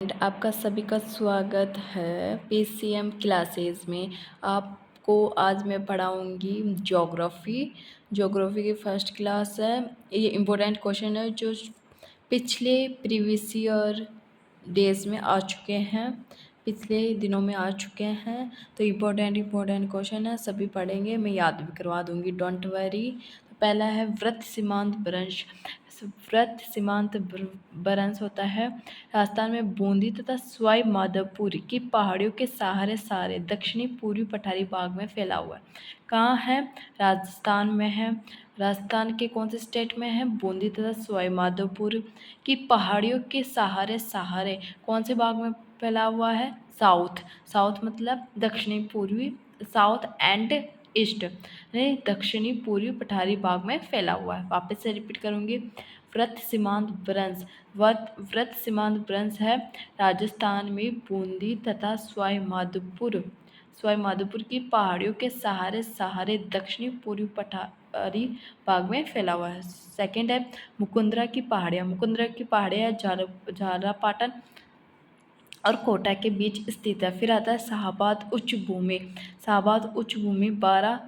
Student, आपका सभी का स्वागत है पीसीएम क्लासेस में। आपको आज मैं पढ़ाऊंगी ज्योग्राफी की फर्स्ट क्लास है। ये इम्पोर्टेंट क्वेश्चन है जो पिछले प्रीवियस ईयर डेज में आ चुके हैं, पिछले दिनों में आ चुके हैं। तो इम्पोर्टेंट क्वेश्चन है, सभी पढ़ेंगे, मैं याद भी करवा दूंगी, डोंट वरी। तो पहला है व्रत सीमांत भ्रंश। व्रत सीमांत भ्रंश होता है राजस्थान में बूंदी तथा सवाई माधोपुर की पहाड़ियों के सहारे दक्षिणी पूर्वी पठारी भाग में फैला हुआ है। कहाँ है? राजस्थान में है। राजस्थान के कौन से स्टेट में है? बूंदी तथा सवाई माधोपुर की पहाड़ियों के सहारे कौन से भाग में फैला हुआ है? साउथ मतलब दक्षिणी पूर्वी, साउथ एंड ईस्ट, दक्षिणी पूर्वी पठारी भाग में फैला हुआ है। वापस से रिपीट करूंगी। व्रत सीमांत भ्रंश है राजस्थान में बूंदी तथा सवाई माधोपुर की पहाड़ियों के सहारे दक्षिणी पूर्वी पठारी भाग में फैला हुआ है। सेकंड है मुकुंदरा की पहाड़ियाँ झालरापाटन और कोटा के बीच स्थित है। फिर आता है शाहाबाद उच्च भूमि बारां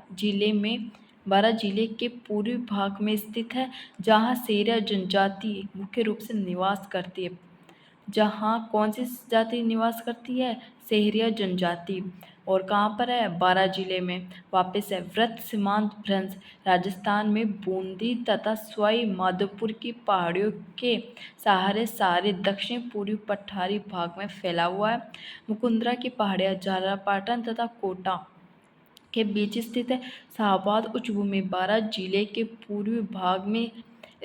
जिले के पूर्वी भाग में स्थित है, जहाँ सेरिया जनजाति मुख्य रूप से निवास करती है। जहाँ कौन सी जाति निवास करती है? सेहरिया जनजाति। और कहाँ पर है? बारां जिले में। वापस है व्रत सीमांत भ्रंश राजस्थान में बूंदी तथा सवाई माधोपुर की पहाड़ियों के सहारे दक्षिण पूर्वी पठारी भाग में फैला हुआ है। मुकुंदरा की पहाड़ियाँ झालरापाटन तथा कोटा के बीच स्थित है। शाहाबाद उच्च भूमि बारां जिले के पूर्वी भाग में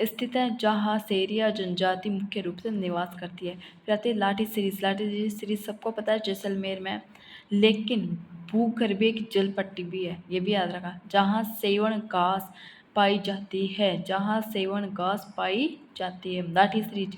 स्थित है, जहाँ सेरिया जनजाति मुख्य रूप से निवास करती है। फिर आती है लाठी सीरीज सबको पता है जैसलमेर में, लेकिन भूगर्भीय की जल पट्टी भी है, ये भी याद रखा, जहाँ सेवण घास पाई जाती है। लाठी सीरीज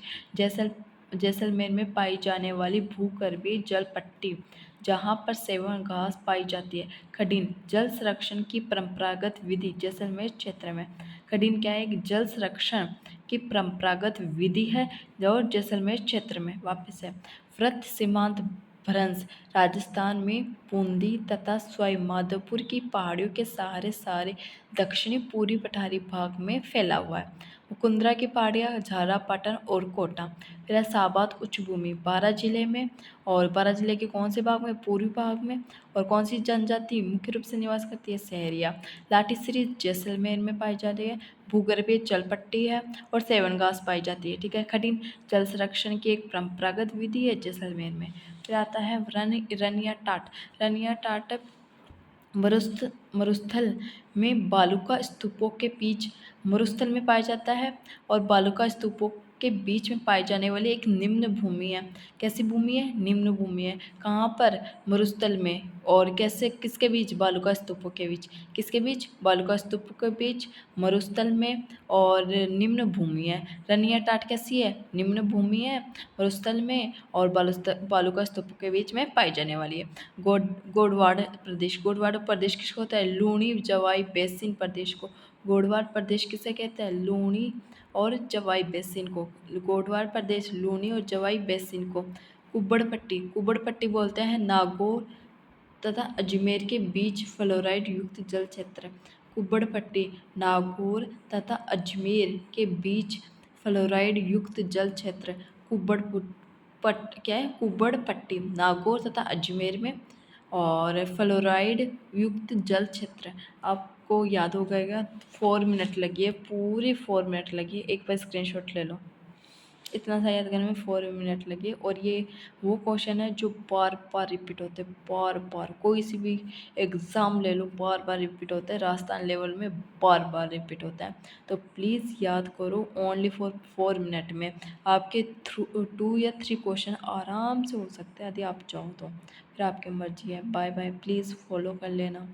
जैसलमेर में पाई जाने वाली भूगर्भीय जल पट्टी, जहाँ पर सेवन घास पाई जाती है। खडीन जल संरक्षण की परंपरागत विधि जैसलमेर क्षेत्र में। खडीन क्या है? एक जल संरक्षण की परंपरागत विधि है जो जैसलमेर क्षेत्र में। वापस है व्रत सीमांत भ्रंश राजस्थान में बूंदी तथा सवाई माधोपुर की पहाड़ियों के सहारे दक्षिणी पूर्वी पठारी भाग में फैला हुआ है। मुकुंदरा की पहाड़ियाँ झालरापाटन और कोटा। फिर शाहाबाद उच्च भूमि बारां जिले में, और बारां जिले के कौन से भाग में? पूर्वी भाग में। और कौन सी जनजाति मुख्य रूप से निवास करती है? सहरिया। लाठी सीरीज जैसलमेर में पाई जा रही है। भूगर्भीय जल पट्टी है और सेवन घास पाई जाती है। ठीक है। खडीन जल संरक्षण की एक परंपरागत विधि है जैसलमेर में। फिर आता है रनिया टाट मरुस्थल में बालुका स्तूपों के बीच, मरुस्थल में पाया जाता है और बालुका स्तूपों के बीच में पाई जाने वाली एक निम्न भूमि है। कैसी भूमि है? निम्न भूमि है। कहाँ पर? मरुस्थल में। और कैसे? किसके बीच? बालुका स्तूपों के बीच। किसके बीच? बालुका स्तूपों के बीच, मरुस्थल में और निम्न भूमि है। रनिया टाट कैसी है? निम्न भूमि है, मरुस्थल में और बालुका स्तूपों के बीच में पाई जाने वाली है। गोडवाड़ प्रदेश किसको होता है? लूणी जवाई बेसिन प्रदेश को गोडवाड़ प्रदेश किसे कहते हैं? लूणी और जवाई बेसिन को। गोडवाड़ प्रदेश लूणी और जवाई बेसिन को। कुब्बड़ पट्टी बोलते हैं नागौर तथा अजमेर के बीच फ्लोराइड युक्त जल क्षेत्र। कुब्बड़ पट्टी नागौर तथा अजमेर के बीच फ्लोराइड युक्त जल क्षेत्र। कुब्बड़ पट्टी नागौर तथा अजमेर में और फ्लोराइड युक्त जल क्षेत्र। आपको याद हो गएगा। 4 मिनट लगी है, पूरी 4 मिनट लगी है। एक बार स्क्रीनशॉट ले लो। इतना सा याद करने में 4 मिनट लगे। और ये वो क्वेश्चन है जो बार बार रिपीट होते हैं, बार बार। कोई सी भी एग्ज़ाम ले लो, बार बार रिपीट होता है। राजस्थान लेवल में बार बार रिपीट होता है। तो प्लीज़ याद करो, ओनली फॉर 4 मिनट में आपके 2 या 3 क्वेश्चन आराम से हो सकते हैं यदि आप चाहो तो। फिर आपकी मर्जी है। बाय बाय, प्लीज़ फॉलो कर लेना।